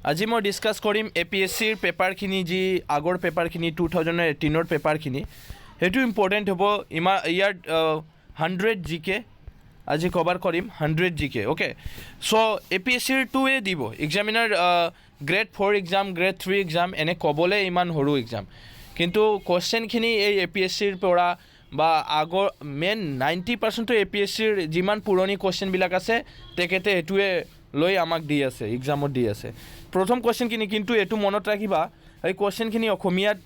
আজি মই ডিছকাছ কৰিম APSCৰ পেপাৰখিনি যি আগৰ পেপাৰখিনি 2018ৰ পেপাৰখিনি সেইটো ইম্পৰ্টেণ্ট হ'ব ইয়াত 100 GK আজি কভাৰ কৰিম 100 GK অ'কে চ' APSCৰ টোৱে দিব এক্সামিনাৰ গ্ৰেড 4 এক্সাম গ্ৰেড 3 এক্সাম এনে ক'বলৈ ইমান সৰু এক্সাম কিন্তু কুৱেশ্যনখিনি এই APSCৰ পৰা বা আগৰ মেইন 90% APSCৰ যিমান পুৰণি কুৱেশ্যনবিলাক আছে তেখেতে এইটোৱে লৈ আমাক দি আছে এক্সামত দি আছে প্ৰথম কুৱেশ্যনখিনি কিন্তু এইটো মনত ৰাখিবা এই কুৱেশ্যনখিনি অসমীয়াত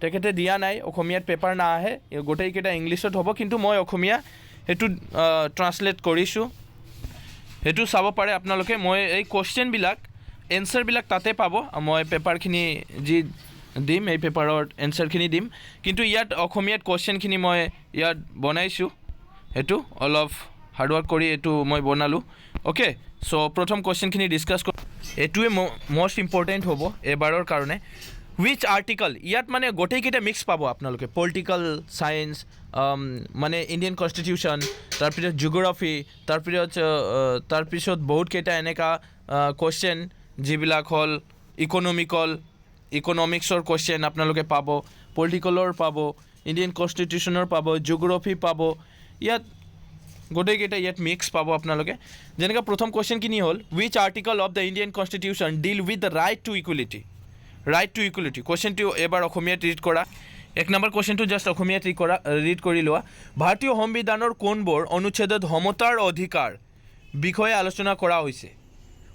তেখেতে দিয়া নাই অসমীয়াত পেপাৰ নাহে গোটেইকেইটা ইংলিছত হ'ব কিন্তু মই অসমীয়া সেইটো ট্ৰান্সলেট কৰিছোঁ সেইটো চাব পাৰে আপোনালোকে মই এই কুৱেশ্যনবিলাক এনচাৰবিলাক তাতে পাব মই পেপাৰখিনি যি দিম এই পেপাৰৰ এনচাৰখিনি দিম কিন্তু ইয়াত অসমীয়াত কুৱেশ্যনখিনি মই ইয়াত বনাইছোঁ সেইটো অলপ হাৰ্ডৱৰ্ক কৰি এইটো মই বনালোঁ অ'কে চ' প্ৰথম কুৱেশ্যনখিনি ডিছকাছ কৰোঁ এইটোৱে মষ্ট ইম্পৰ্টেণ্ট হ'ব এবাৰৰ কাৰণে উইচ আৰ্টিকল ইয়াত মানে গোটেইকেইটা মিক্স পাব আপোনালোকে পলিটিকেল চায়েন্স মানে ইণ্ডিয়ান কনষ্টিটিউশ্যন তাৰপিছত জিঅ'গ্ৰাফি তাৰপিছত বহুতকেইটা এনেকুৱা কুৱেশ্যন যিবিলাক হ'ল ইকনমিক্সৰ কুৱেশ্যন আপোনালোকে পাব পলিটিকেলৰ পাব ইণ্ডিয়ান কনষ্টিটিউশ্যনৰ পাব জিঅ'গ্ৰাফি পাব ইয়াত গোটেইকেইটা ইয়াত মিক্স পাব আপোনালোকে যেনেকৈ প্ৰথম কুৱেশ্যনখিনি হ'ল which article of the Indian constitution deal with the right to equality কুৱেশ্যনটো এবাৰ অসমীয়াত ৰিড কৰা এক নম্বৰ কুৱেশ্যনটো জাষ্ট অসমীয়াত ৰিড কৰি লোৱা ভাৰতীয় সংবিধানৰ কোনবোৰ অনুচ্ছেদত সমতাৰ অধিকাৰ বিষয়ে আলোচনা কৰা হৈছে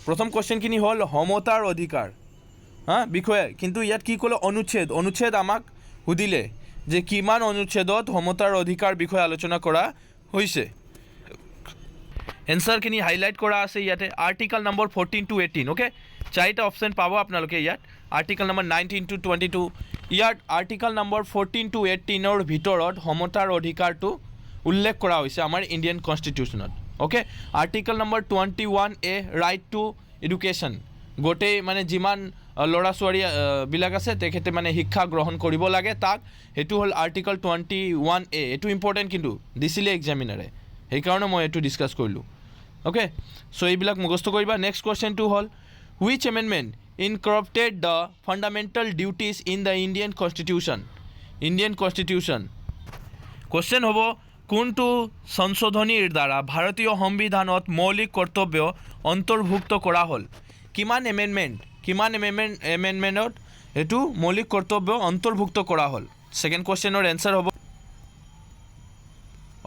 প্ৰথম কুৱেশ্যনখিনি হ'ল সমতাৰ অধিকাৰ বিষয়ে কিন্তু ইয়াত কি ক'লে অনুচ্ছেদ আমাক সুধিলে যে কিমান অনুচ্ছেদত সমতাৰ অধিকাৰ বিষয়ে আলোচনা কৰা হৈছে এনচাৰখিনি হাইলাইট কৰা আছে ইয়াতে আৰ্টিকল নম্বৰ 14 to 18 অ'কে চাৰিটা অপশ্যন পাব আপোনালোকে ইয়াত আৰ্টিকল নম্বৰ 19 to 22 ইয়াত আৰ্টিকল নম্বৰ 14 to 18ৰ ভিতৰত সমতাৰ অধিকাৰটো উল্লেখ কৰা হৈছে আমাৰ ইণ্ডিয়ান কনষ্টিটিউশ্যনত okay article number 21A right to education গোটেই মানে যিমান ল'ৰা ছোৱালীবিলাক আছে তেখেতে মানে শিক্ষা গ্ৰহণ কৰিব লাগে তাক সেইটো হ'ল আৰ্টিকল 21A এইটো ইম্পৰ্টেণ্ট কিন্তু দিছিলে এক্সামিনাৰে সেইকাৰণে মই এইটো ডিছকাছ কৰিলোঁ অ'কে চ' এইবিলাক মুখস্থ কৰিবা নেক্সট কুৱেশ্যনটো হ'ল which amendment incorporated the fundamental duties in the Indian constitution question হ'ব কোনটো সংশোধনীৰ দ্বাৰা ভাৰতীয় সংবিধানত মৌলিক কৰ্তব্য অন্তৰ্ভুক্ত কৰা হ'ল কিমান এমেণ্ডমেণ্টত এইটো মৌলিক কৰ্তব্য অন্তৰ্ভুক্ত কৰা হ'ল ছেকেণ্ড কুৱেশ্যনৰ এনচাৰ হ'ব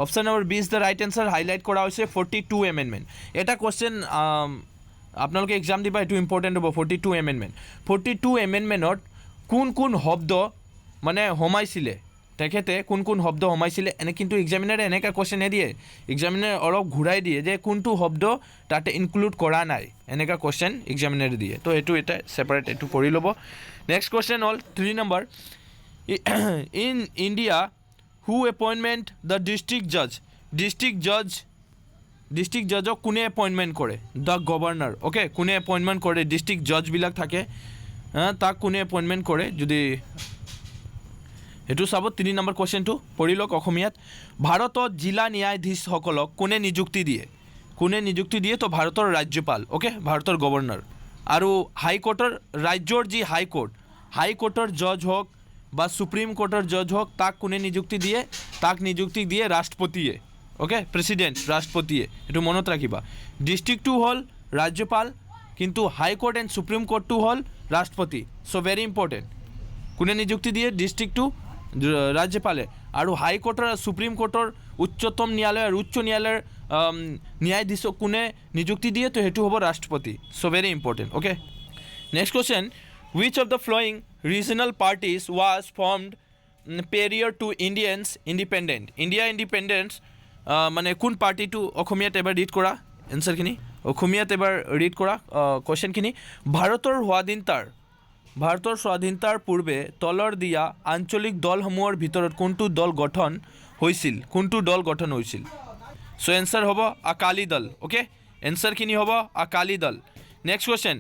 option number 20 the right answer highlight কৰা হৈছে 42 এমেণ্ডমেণ্ট এটা কুৱেশ্যন আপোনালোকে এক্সাম দিবা এইটো ইম্পৰ্টেণ্ট হ'ব 42 এমেণ্ডমেণ্টত কোন শব্দ মানে সোমাইছিলে তেখেতে কোন শব্দ সোমাইছিলে এনে কিন্তু এক্সামিনাৰে এনেকুৱা কুৱেশ্যন নিদিয়ে এক্সামিনাৰে অলপ ঘূৰাই দিয়ে যে কোনটো শব্দ তাতে ইনক্লুড কৰা নাই এনেকুৱা কুৱেশ্যন এক্সামিনাৰে দিয়ে তো এইটো এটা ছেপাৰেট এইটো পঢ়ি ল'ব নেক্সট কুৱেশ্যন হ'ল 3 number in India who appointment the district জাজক কোনে এপইণ্টমেণ্ট কৰে দ্য গভৰ্ণৰ অ'কে কোনে এপইণ্টমেণ্ট কৰে ডিষ্ট্ৰিক্ট জাজবিলাক থাকে তাক কোনে এপইণ্টমেণ্ট কৰে যদি সেইটো চাব 3 নম্বৰ কুৱেশ্যনটো পঢ়ি লওক অসমীয়াত ভাৰতত জিলা ন্যায়াধীশসকলক কোনে নিযুক্তি দিয়ে তো ভাৰতৰ ৰাজ্যপাল অ'কে ভাৰতৰ গভৰ্ণৰ আৰু হাইকোৰ্টৰ ৰাজ্যৰ যি হাইকোৰ্টৰ জজ হওক বা সুপ্ৰিম কোৰ্টৰ জজ হওক তাক কোনে নিযুক্তি দিয়ে ৰাষ্ট্ৰপতিয়ে অ'কে প্ৰেছিডেণ্ট ৰাষ্ট্ৰপতিয়ে এইটো মনত ৰাখিবা ডিষ্ট্ৰিক্টটো হ'ল ৰাজ্যপাল কিন্তু হাইকোৰ্ট এণ্ড সুপ্ৰিম কোৰ্টটো হ'ল ৰাষ্ট্ৰপতি চ' ভেৰি ইম্পৰ্টেণ্ট কোনে নিযুক্তি দিয়ে ডিষ্ট্ৰিক্টটো ৰাজ্যপালে আৰু হাইকোৰ্টৰ সুপ্ৰিম কোৰ্টৰ উচ্চতম ন্যায়ালয় আৰু উচ্চ ন্যায়ালয়ৰ ন্যায়াধীশক কোনে নিযুক্তি দিয়ে তো সেইটো হ'ব ৰাষ্ট্ৰপতি so' very important okay next question which of the following regional parties was formed prior to India independence মানে কোন পাৰ্টিটো অসমীয়াত এবাৰ ৰিড কৰা এনচাৰখিনি অসমীয়াত এবাৰ ৰিড কৰা কুৱেশ্যনখিনি ভাৰতৰ স্বাধীনতাৰ পূৰ্বে তলৰ দিয়া আঞ্চলিক দলসমূহৰ ভিতৰত কোনটো দল গঠন হৈছিল চ' এনচাৰ হ'ব আকালি দল অ'কে এনচাৰখিনি হ'ব Akali Dal next question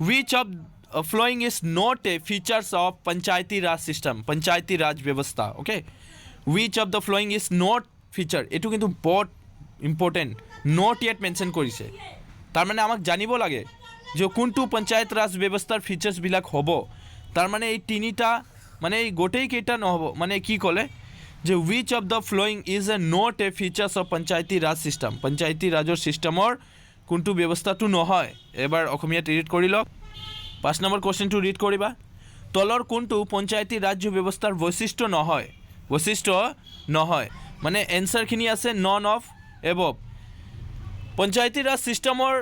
which of following is not a features of Panchayati Raj ব্যৱস্থা okay which of the following is not feature এইটো কিন্তু বহুত ইম্পৰ্টেণ্ট নট ইয়াত মেনশ্যন কৰিছে তাৰমানে আমাক জানিব লাগে যে কোনটো পঞ্চায়ত ৰাজ ব্যৱস্থাৰ ফিচাৰ্ছবিলাক হ'ব। তাৰমানে এই তিনিটা মানে এই গোটেইকেইটা নহ'ব, মানে কি ক'লে যে wish of the flowing is a not a features of Panchayati Raj system, panchayati ৰাজৰ ছিষ্টেমৰ কোনটো ব্যৱস্থাটো নহয়। এবাৰ অসমীয়াত ৰিড কৰি লওক। 5 নম্বৰ কুৱেশ্যনটো ৰিড কৰিবা। তলৰ কোনটো পঞ্চায়তী ৰাজ্য ব্যৱস্থাৰ বৈশিষ্ট্য নহয়, বৈশিষ্ট্য নহয়, মানে এনচাৰখিনি আছে non of above. Panchayati Raj ছিষ্টেমৰ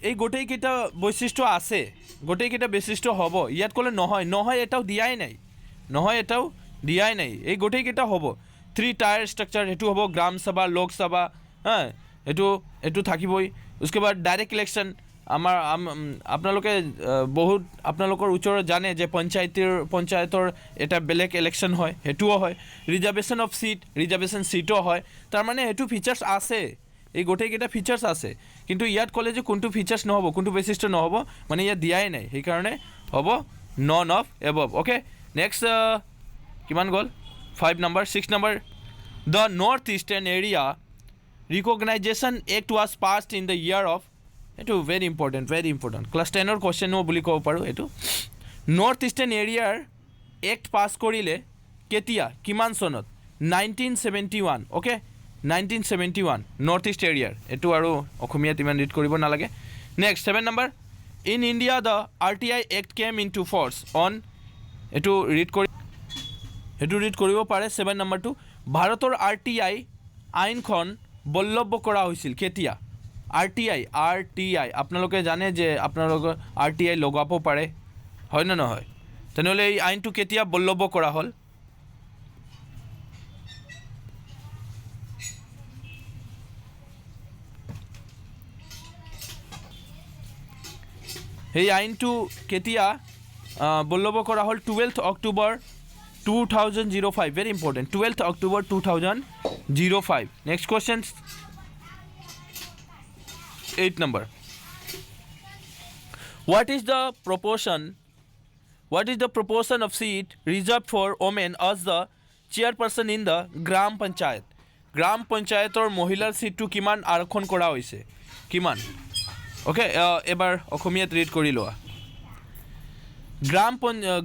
এই গোটেইকেইটা বৈশিষ্ট্য আছে, গোটেইকেইটা বৈশিষ্ট্য হ'ব। ইয়াত ক'লে নহয়, নহয় এটাও দিয়াই নাই, নহয় এটাও দিয়াই নাই, এই গোটেইকেইটা হ'ব। 3 টায়াৰ ষ্ট্ৰাকচাৰ সেইটো হ'ব, গ্ৰাম সভা, লোকসভা, হা এইটো থাকিবই। उसके बाद ডাইৰেক্ট ইলেকশ্যন, আমাৰ আপোনালোকে বহুত আপোনালোকৰ ওচৰত জানে যে পঞ্চায়তৰ এটা বেলেগ ইলেকশ্যন হয়, সেইটোও হয়। ৰিজাৰ্ভেশ্যন অফ চিট, ৰিজাৰ্ভেশ্যন চিটো হয়। তাৰমানে সেইটো ফিচাৰ্ছ আছে, এই গোটেইকেইটা ফিচাৰ্ছ আছে, কিন্তু ইয়াত ক'লে যে কোনটো ফিচাৰ্ছ নহ'ব, কোনটো বৈশিষ্ট্য নহ'ব, মানে ইয়াত দিয়াই নাই, সেইকাৰণে হ'ব none of above. Okay, next কিমান গ'ল? 5 number. 6 number, the north eastern area recognisation act was passed in the year of, এইটো ভেৰি ইম্পৰ্টেণ্ট ক্লাছ 10ৰ কুৱেশ্যনো বুলি ক'ব পাৰোঁ এইটো। নৰ্থ ইষ্টাৰ্ণ এৰিয়াৰ এক্ট পাছ কৰিলে কেতিয়া, কিমান চনত? 1971। অ'কে, 1971 নৰ্থ ইষ্ট এৰিয়াৰ, এইটো আৰু অসমীয়াত ইমান ৰিড কৰিব নালাগে। নেক্সট 7 নম্বৰ, in India the RTI act came in to force on, এইটো ৰিড কৰিব পাৰে। 7 নম্বৰটো, ভাৰতৰ RTI আইনখন বলৱৎ কৰা হৈছিল কেতিয়া? RTI আপোনালোকে জানে যে আপোনালোকৰ RTI লগাব পাৰে, হয় নে নহয়? তেনেহ'লে এই আইনটো কেতিয়া বলৱৎ কৰা হ'ল? এই আইনটো কেতিয়া বলৱৎ কৰা হ'ল? 12 October 2005, very important, 12 October 2005। Next question 8 number, what is the proportion of seat reserved for women as the chairperson in the গ্ৰাম পঞ্চায়ত? গ্ৰাম পঞ্চায়তৰ মহিলাৰ চিটটো কিমান আৰক্ষণ কৰা হৈছে, কিমান? অ'কে, এবাৰ অসমীয়াত ৰিড কৰি লোৱা।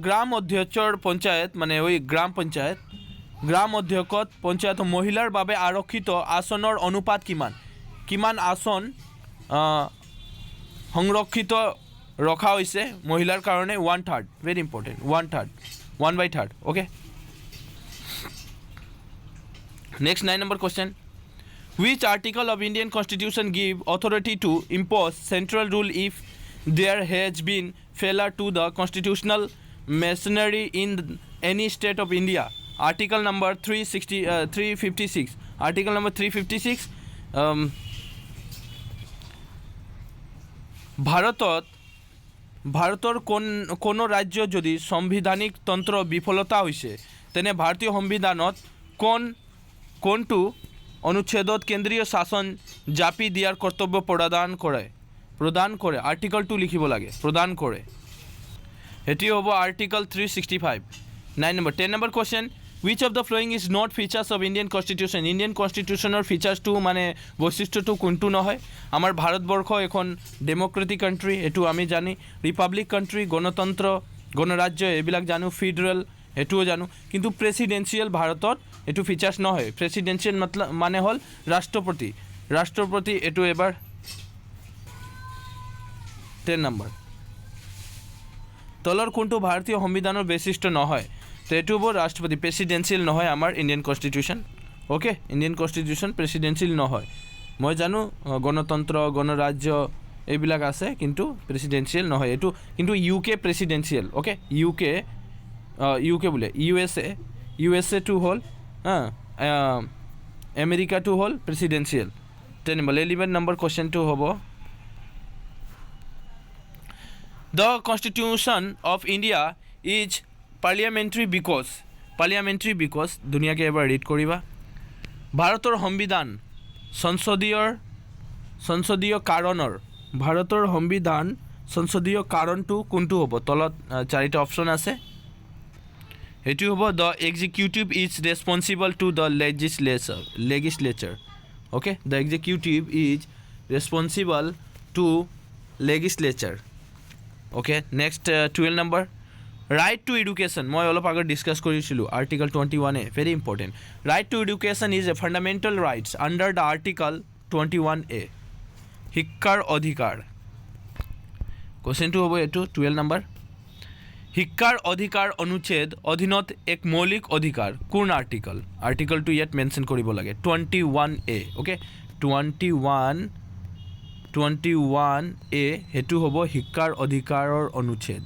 গ্ৰাম অধ্যক্ষৰ পঞ্চায়ত, মানে ওই গ্ৰাম পঞ্চায়ত, গ্ৰাম অধ্যক্ষত পঞ্চায়ত মহিলাৰ বাবে আৰক্ষিত আসনৰ অনুপাত কিমান আসন সংৰক্ষিত ৰখা হৈছে মহিলাৰ কাৰণে? 1/3, very important, 1/3। Okay, next 9 number question, which article of Indian Constitution give authority to impose central rule if there has been failure to the constitutional machinery in any state of India? Article number 356, article number 356, ভাৰতৰ কোনো ৰাজ্য যদি সাংবিধানিক তন্ত্ৰ বিফলতা হৈছে তেনে ভাৰতীয় সংবিধানত কোনটো অনুচ্ছেদত কেন্দ্ৰীয় শাসন জাপি দিয়াৰ কৰ্তব্য প্ৰদান কৰে? আৰ্টিকলটো লিখিব লাগে, প্ৰদান কৰে, এটি হ'ব article 365। 9 number. 10 number question, which of the following is not features of Indian Constitution? Indian কনষ্টিটিউশ্যনৰ ফিচাৰ্ছটো মানে বৈশিষ্ট্যটো কোনটো নহয়? আমাৰ ভাৰতবৰ্ষ এখন ডেম'ক্ৰেটিক কাণ্ট্ৰি, এইটো আমি জানি, ৰিপাব্লিক কাণ্ট্ৰি, গণতন্ত্ৰ, গণৰাজ্য এইবিলাক জানো, ফেডাৰেল এইটোও জানো, কিন্তু প্ৰেচিডেঞ্চিয়েল ভাৰতত এইটো ফিচাৰ্ছ নহয়। প্ৰেচিডেঞ্চিয়েল মানে হ'ল ৰাষ্ট্ৰপতি, এইটো এবাৰ 10 নম্বৰ। তলৰ কোনটো ভাৰতীয় সংবিধানৰ বৈশিষ্ট্য নহয়? তো এইটো হ'ব ৰাষ্ট্ৰপতি, প্ৰেচিডেঞ্চিয়েল নহয় আমাৰ Indian constitution. Okay, Indian constitution presidential নহয়। মই জানো গণতন্ত্ৰ, গণৰাজ্য এইবিলাক আছে, কিন্তু প্ৰেচিডেঞ্চিয়েল নহয় এইটো, কিন্তু UK প্ৰেচিডেঞ্চিয়েল। অ'কে, UK বোলে USA টো হ'ল আমেৰিকাটো হ'ল প্ৰেচিডেঞ্চিয়েল। 10 নম্বৰ। 11 নম্বৰ কুৱেশ্যনটো হ'ব, the Constitution of India is parliamentary because ধুনীয়াকৈ এবাৰ ৰিড কৰিবা। ভাৰতৰ সংবিধান সংসদীয় কাৰণটো কোনটো হ'ব? তলত 4টা অপশ্যন আছে, সেইটো হ'ব the executive is responsible to the legislature. Okay, the executive is responsible to legislature. Okay, next 12 number, right to education. মই অলপ আগত ডিসকাস কৰিছিলোঁ article 21A, very important. Right to education is a fundamental rights under the article 21A. শিক্ষাৰ অধিকাৰ, কোৱেশ্চনটো হ'ব এইটো 12 number. শিক্ষাৰ অধিকাৰ অনুচ্ছেদ অধীনত এক মৌলিক অধিকাৰ, কোন আৰ্টিকল? আৰ্টিকলটো ইয়াত মেনশ্যন কৰিব লাগে, 21A। অ'কে, 21A সেইটো হ'ব শিক্ষাৰ অধিকাৰৰ অনুচ্ছেদ।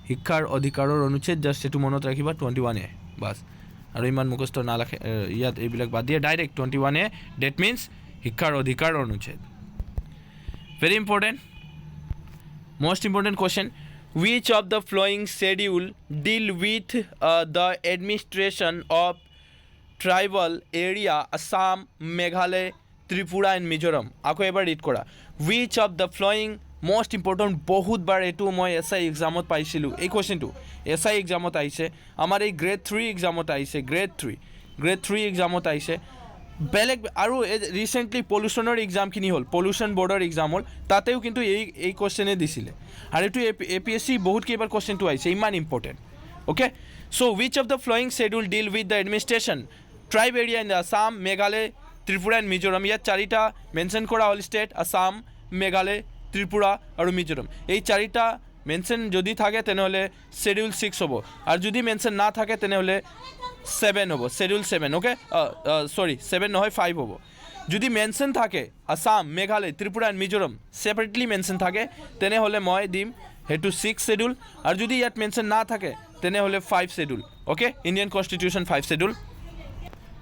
শিক্ষাৰ অধিকাৰৰ অনুচ্ছেদ, জাষ্ট সেইটো মনত ৰাখিবা, 21A বাছ। আৰু ইমান মুখস্থ নালাখে ইয়াত, এইবিলাক বাদ দিয়ে ডাইৰেক্ট 21A, ডেট মিনছ শিক্ষাৰ অধিকাৰ অনুচ্ছেদ। Very important, most important question, which of the following schedule deal with the administration of tribal area Assam, Meghalaya, Tripura and Mizoram? আকৌ এবাৰ ৰিড কৰা, which of the following, most important, বহুতবাৰ এইটো মই SI এক্সামত পাইছিলোঁ এই কুৱেশ্যনটো। SI এক্সামত আহিছে, আমাৰ এই গ্ৰেড 3 এক্সামত আহিছে, গ্ৰেড 3 এক্সামত আহিছে, বেলেগ। আৰু ৰিচেণ্টলি পলিউশ্যনৰ এক্সামখিনি হ'ল, পলিউশ্যন বৰ্ডৰ এক্সাম হ'ল, তাতেও কিন্তু এই কুৱেশ্যনে দিছিলে। আৰু এইটো APSC বহুত কেইবাৰ কুৱেশ্যনটো আহিছে, ইমান important. Okay, so' which of the following schedule deal with the administration tribe area in the Assam, Meghalaya, Tripura and Mizoram? ইয়াত চাৰিটা মেনশ্যন কৰা হ'ল ষ্টেট, আছাম, মেঘালয়, ত্ৰিপুৰা আৰু মিজোৰাম। এই চাৰিটা মেনশ্যন যদি থাকে তেনেহ'লে শ্বেডিউল 6 হ'ব, আৰু যদি মেনশ্যন নাথাকে তেনেহ'লে 7 হ'ব, শ্বেডিউল 7। অ'কে, চৰি 7 নহয় 5 হ'ব। যদি মেনশ্যন থাকে Assam, Meghalaya, Tripura and Mizoram separately mention থাকে তেনেহ'লে মই দিম সেইটো 6 শ্বেডিউল, আৰু যদি ইয়াত মেনশ্যন নাথাকে তেনেহ'লে 5 schedule. Okay, Indian constitution 5 schedule.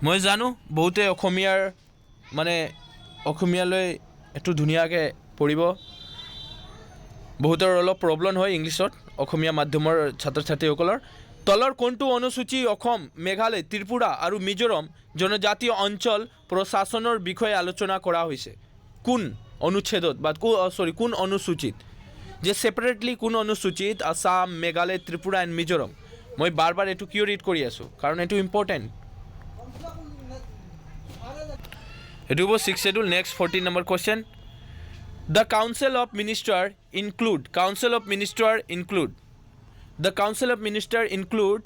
মই জানো বহুতে অসমীয়াৰ মানে অসমীয়ালৈ এইটো ধুনীয়াকৈ পঢ়িব, বহুতৰ অলপ প্ৰব্লেম হয় ইংলিছত, অসমীয়া মাধ্যমৰ ছাত্ৰ ছাত্ৰীসকলৰ। তলৰ কোনটো অনুসূচী অসম, মেঘালয়, ত্ৰিপুৰা আৰু মিজোৰাম জনজাতীয় অঞ্চল প্ৰশাসনৰ বিষয়ে আলোচনা কৰা হৈছে? কোন অনুচ্ছেদত বা কোন অনুসূচীত? যে ছেপাৰেটলি কোন অনুসূচীত আছাম, মেঘালয়, ত্ৰিপুৰা এণ্ড মিজোৰাম? মই বাৰ বাৰ এইটো কিয় ৰিড কৰি আছোঁ, কাৰণ এইটো ইম্পৰ্টেণ্ট। এইটো হ'ব 6 schedule. Next 14 number question, the council of minister include, The Council of Ministers include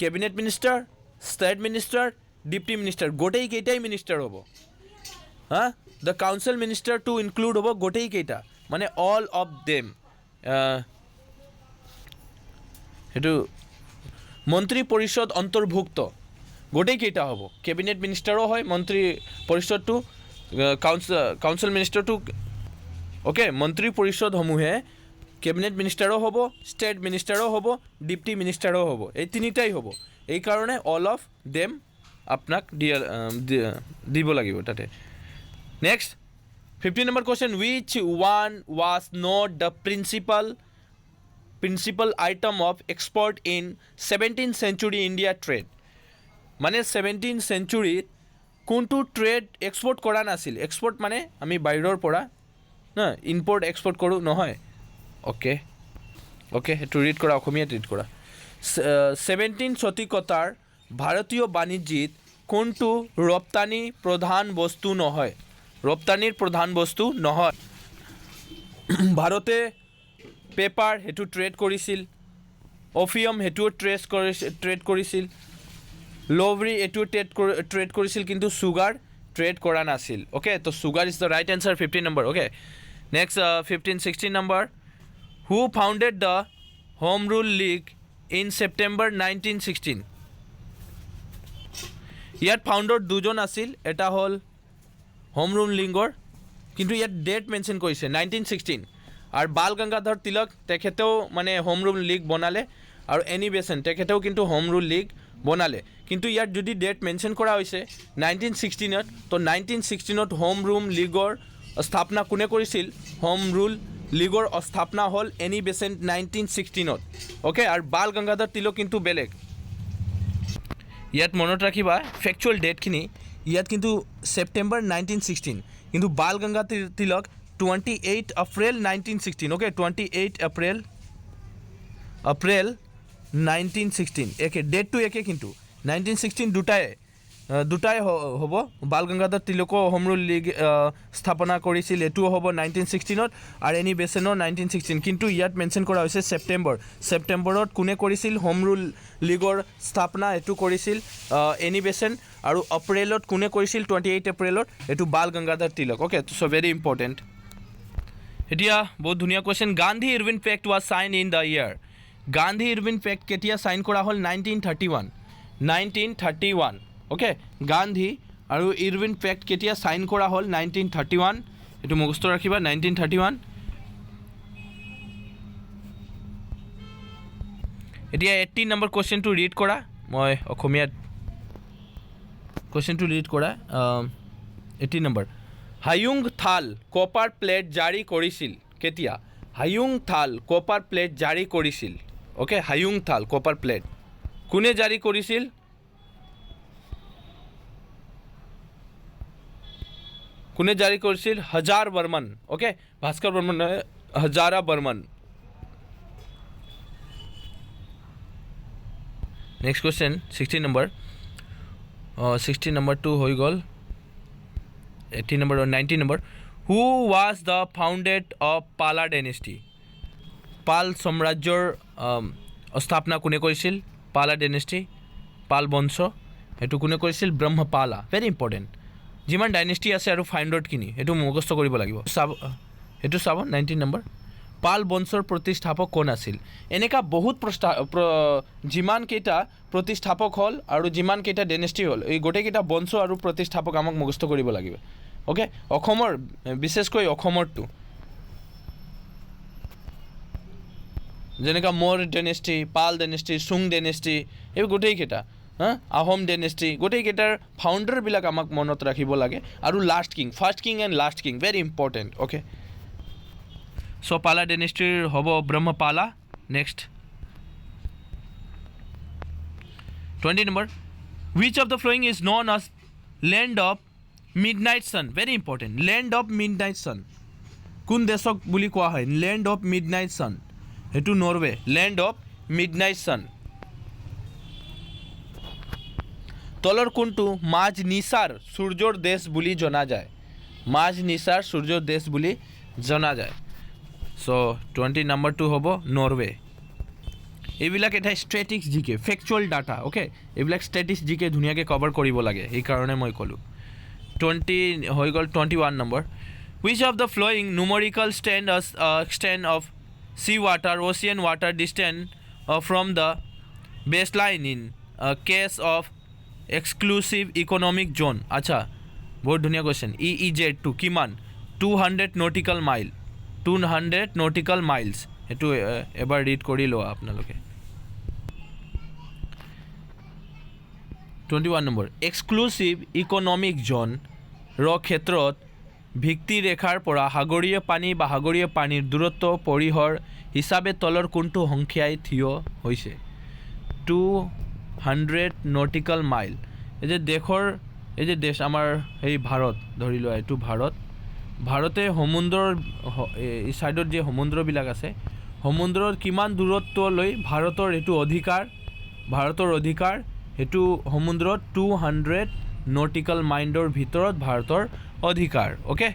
Cabinet Minister, State Minister, Deputy Minister, গোটেই কেইটাই মিনিষ্টাৰ হ'ব। হা, the council minister two include হ'ব গোটেই কেইটা, মানে অল অফ দেম। সেইটো মন্ত্ৰী পৰিষদ অন্তৰ্ভুক্ত গোটেই কেইটা হ'ব। কেবিনেট মিনিষ্টাৰো হয় মন্ত্ৰী পৰিষদটো, কাউন্সিল মিনিষ্টাৰটো। অ'কে, মন্ত্ৰী পৰিষদসমূহে কেবিনেট মিনিষ্টাৰো হ'ব, ষ্টেট মিনিষ্টাৰো হ'ব, ডিপ্টি মিনিষ্টাৰো হ'ব, এই তিনিটাই হ'ব। এইকাৰণে অল অফ দেম আপোনাক দিব লাগিব তাতে। Next 15 number question, wish one was not the principal item of export in 17th century India trade? মানে 17th centuryত কোনটো ট্ৰেড এক্সপৰ্ট কৰা নাছিল? এক্সপৰ্ট মানে আমি বাহিৰৰ পৰা না ইম্পৰ্ট এক্সপৰ্ট কৰোঁ নহয়। অ'কে, সেইটো ৰিড কৰা, অসমীয়াত ৰিড কৰা। 17th শতিকতাৰ ভাৰতীয় বাণিজ্যত কোনটো ৰপ্তানিৰ প্ৰধান বস্তু নহয়? ভাৰতে পেপাৰ সেইটো ট্ৰেড কৰিছিল, অফিয়াম সেইটোও ট্ৰেড কৰিছিল, লভৰি এইটোও ট্ৰেড কৰিছিল, কিন্তু চুগাৰ ট্ৰেড কৰা নাছিল। অ'কে, তো sugar is the right answer, 15 number. Okay, next 16 number, who founded the Home Rule League in September 1916? ইয়াত ফাউণ্ডাৰ দুজন আছিল, এটা হ'ল হোম ৰুল লীগৰ, কিন্তু ইয়াত ডেট মেনশ্যন কৰিছে 1916। আৰু বাল গংগাধৰ তিলক তেখেতেও মানে হোম ৰুল লীগ বনালে, আৰু এনি বেচেণ্ট তেখেতেও কিন্তু হোম ৰুল লীগ বনালে, কিন্তু ইয়াত যদি ডেট মেনশ্যন কৰা হৈছে 1916ত, তো 1916ত হোম ৰুল লীগৰ স্থাপনা কোনে কৰিছিল? হোম ৰুল লীগৰ স্থাপনা হ'ল এনি বেচেণ্ট 1916ত। অ'কে, আৰু বাল গংগাধৰ তিলক কিন্তু বেলেগ। ইয়াত মনত ৰাখিবা ফেকচুৱেল ডেটখিনি, ইয়াত কিন্তু ছেপ্টেম্বৰ 1916, কিন্তু বাল গংগাধৰ তিলক 28 এপ্ৰিল 1916। অ'কে, 28 এপ্ৰিল 1916, একে ডেটটো একে, কিন্তু 1916 দুটাই দুটাই হ'ব Bal Gangadhar তিলকো home rule league স্থাপনা কৰিছিল এইটোও হ'ব 1916 আৰু এনি বেচেনো 1916 কিন্তু ইয়াত মেনশ্যন কৰা হৈছে ছেপ্টেম্বৰত কোনে কৰিছিল হোম ৰুল লীগৰ স্থাপনা এইটো কৰিছিল এনি বেচেন আৰু এপ্ৰিলত কোনে কৰিছিল 28 এপ্ৰিলত এইটো Bal Gangadhar Tilak okay so' very important এতিয়া বহুত ধুনীয়া question Gandhi Irwin pact was sign in the year Gandhi Irwin pact কেতিয়া চাইন কৰা হ'ল 1931 অ'কে গান্ধী আৰু ইৰৱিন পেক্ট কেতিয়া চাইন কৰা হ'ল 1931 এইটো মুখস্থ ৰাখিবা 1931 এতিয়া 18 নম্বৰ কুৱেশ্যনটো ৰিড কৰা মই অসমীয়াত কুৱেশ্যনটো ৰিড কৰা 18 নম্বৰ হায়ুং থাল কপাৰ প্লেট জাৰি কৰিছিল কেতিয়া হায়ুং থাল কপাৰ প্লেট জাৰি কৰিছিল অ'কে হায়ুং থাল কপাৰ প্লেট কোনে জাৰি কৰিছিল কোনে জাৰি কৰিছিল হাজাৰ Barman okay Bhaskar Barman Hazara Barman next question 16 number 16 নম্বৰটো হৈ গ'ল 18 number 19 number who was the founded of পালা ডাইনেষ্টি পাল সাম্ৰাজ্যৰ স্থাপনা কোনে কৰিছিল পালা ডাইনেষ্টি পাল বংশ এইটো কোনে কৰিছিল ব্ৰহ্মপালা ভেৰি ইম্পৰ্টেণ্ট যিমান ডাইনেষ্টি আছে আৰু ফাইণ্ডৰখিনি এইটো মুখস্থ কৰিব লাগিব এইটো চাব 19 নম্বৰ পাল বংশৰ প্ৰতিষ্ঠাপক কোন আছিল এনেকুৱা বহুত যিমানকেইটা প্ৰতিষ্ঠাপক হ'ল আৰু যিমানকেইটা ডাইনেষ্টি হ'ল এই গোটেইকেইটা বংশ আৰু প্ৰতিষ্ঠাপক আমাক মুখস্থ কৰিব লাগিব অ'কে অসমৰ বিশেষকৈ অসমৰটো যেনেকুৱা মোৰ ডাইনেষ্টি পাল ডাইনেষ্টি চুং ডাইনেষ্টি এই গোটেইকেইটা আহোম ডাইনেষ্টি গোটেইকেইটাৰ ফাউণ্ডাৰবিলাক আমাক মনত ৰাখিব লাগে আৰু last king first king and last king very important okay চ' পালা ডাইনেষ্টিৰ হ'ব Brahmapala next 20 number which of the following is known as land of midnight sun very important land of midnight sun কোন দেশক বুলি কোৱা হয় land of midnight sun এইটো Norway land of midnight sun তলৰ কোনটো মাজ নিচাৰ সূৰ্যৰ দেশ বুলি জনা যায় মাজ নিচাৰ সূৰ্যৰ দেশ বুলি জনা যায় চ' 20 নম্বৰটো হ'ব নৰৱে এইবিলাক এটা ষ্টেটিক্স জিকে ফেকচুৱেল ডাটা অ'কে এইবিলাক ষ্টেটিক্স জিকে ধুনীয়াকৈ কভাৰ কৰিব লাগে সেইকাৰণে মই ক'লোঁ 20 হৈ গ'ল 21 number which of the flowing numerical extent of sea water ocean water distance from the baseline in case of exclusive economic zone আচ্ছা বহুত ধুনীয়া কুৱেশ্যন EEZ2 কিমান 200 nautical mile 200 nautical miles এইটো এবাৰ ৰিড কৰি লোৱা আপোনালোকে 21 নম্বৰ এক্সক্লুচিভ ইকনমিক জ'ন ৰ ক্ষেত্ৰত ভিত্তিৰেখাৰ পৰা সাগৰীয় পানী বা সাগৰীয় পানীৰ দূৰত্ব পৰিসৰ হিচাপে তলৰ কোনটো সংখ্যাই থিয় হৈছে 200 নটিকেল মাইল এই যে দেশৰ এই যে দেশ আমাৰ এই ভাৰত ধৰি লোৱা এইটো ভাৰতে সমুদ্ৰৰ এই ছাইডত যে সমুদ্ৰবিলাক আছে সমুদ্ৰৰ কিমান দূৰত্বলৈ ভাৰতৰ অধিকাৰ সেইটো সমুদ্ৰত 200 নটিকেল মাইলৰ ভিতৰত ভাৰতৰ অধিকাৰ অ'কে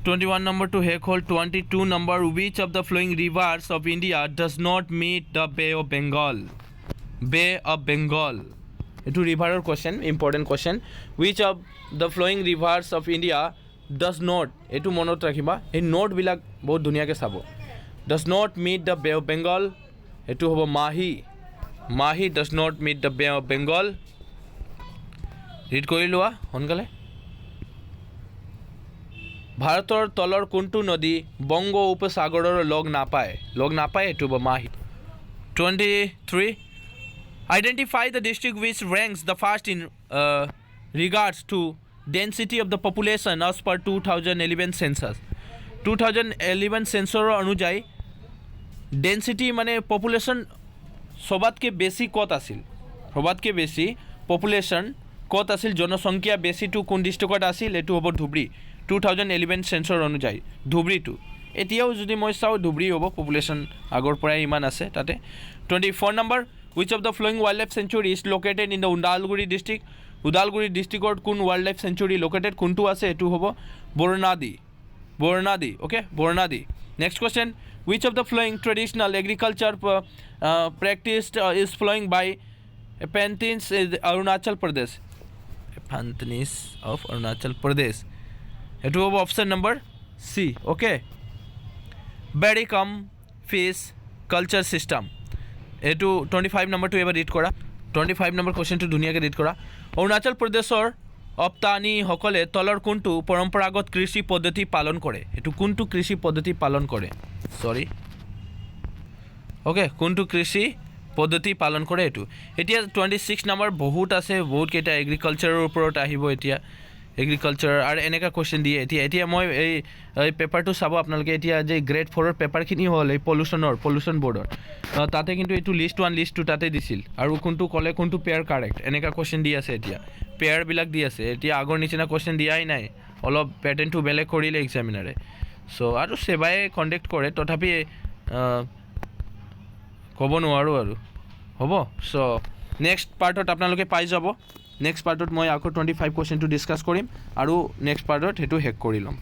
21 নম্বৰটো শেষ হ'ল 22 number which of the flowing rivers of India does not meet the Bay of Bengal এইটো ৰিভাৰৰ question important question which of the flowing rivers of India does not এইটো মনত ৰাখিবা এই নোটবিলাক বহুত ধুনীয়াকৈ চাব does not meet the Bay of Bengal এইটো হ'ব মাহি does not meet the Bay of Bengal read কৰি লোৱা সোনকালে ভাৰতৰ তলৰ কোনটো নদী বংগ উপসাগৰৰ লগ নাপায় এইটো হ'ব মাহি 23 identify the district which ranks the first in regards to density of the population as per 2011 census 2011 census অনুযায়ী ডেন্সিটি মানে পপুলেশ্যন সবাতকৈ বেছি ক'ত আছিল পপুলেশ্যন ক'ত আছিল জনসংখ্যা বেছিটো কোন ডিষ্ট্ৰিক্টত আছিল এইটো হ'ব ধুবুৰী 2011 চেঞ্চৰ অনুযায়ী ধুবুৰীটো এতিয়াও যদি মই চাওঁ ধুবুৰী হ'ব পপুলেশ্যন আগৰ পৰাই ইমান আছে তাতে 24 number which of the following wildlife sanctuary is located in the Udalguri district? Udalguri district কোন wildlife sanctuary located? কোনটো আছে এটো হ'ব Bornadi. Okay, Bornadi. Next question, which of the following traditional agriculture practiced is following by Pantins in Arunachal Pradesh? Pantins of Arunachal Pradesh. এটো হ'ব option number সি। Okay, বেৰি কাম fish culture system, এইটো 25 নম্বৰটো এবাৰ ৰিড কৰা। 25 নম্বৰ কুৱেশ্যনটো ধুনীয়াকৈ read কৰা। অৰুণাচল প্ৰদেশৰ অপ্তানীসকলে তলৰ কোনটো পৰম্পৰাগত কৃষি পদ্ধতি পালন কৰে? এইটো কোনটো কৃষি পদ্ধতি পালন কৰে? ওকে, কোনটো কৃষি পদ্ধতি পালন কৰে এইটো। এতিয়া 26 নম্বৰ বহুত আছে, বহুতকেইটা এগ্ৰিকালচাৰৰ ওপৰত আহিব এতিয়া। এগ্ৰিকালচাৰ আৰু এনেকুৱা কুৱেশ্যন দিয়ে। এতিয়া মই এই পেপাৰটো চাব আপোনালোকে। এতিয়া যে গ্ৰেড 4ৰ পেপাৰখিনি হ'ল এই পলিউশ্যন বৰ্ডৰ, তাতে কিন্তু এইটো লিষ্ট 1 লিষ্ট 2 তাতে দিছিল, আৰু কোনটো ক'লে কোনটো পেয়াৰ কাৰেক্ট এনেকুৱা কুৱেশ্যন দি আছে। এতিয়া পেয়াৰবিলাক দি আছে। এতিয়া আগৰ নিচিনা কুৱেশ্যন দিয়াই নাই, অলপ পেটাৰ্ণটো বেলেগ কৰিলে এক্সামিনাৰে। চ' আৰু সেৱাই কণ্ডাক্ট কৰে, তথাপি ক'ব নোৱাৰোঁ আৰু হ'ব। চ' নেক্সট পাৰ্টত আপোনালোকে পাই যাব। নেক্সট পাৰ্টত মই আকৌ 25 কুৱেশ্যনটো ডিছকাছ কৰিম আৰু নেক্সট পাৰ্টত সেইটো শেষ কৰি ল'ম।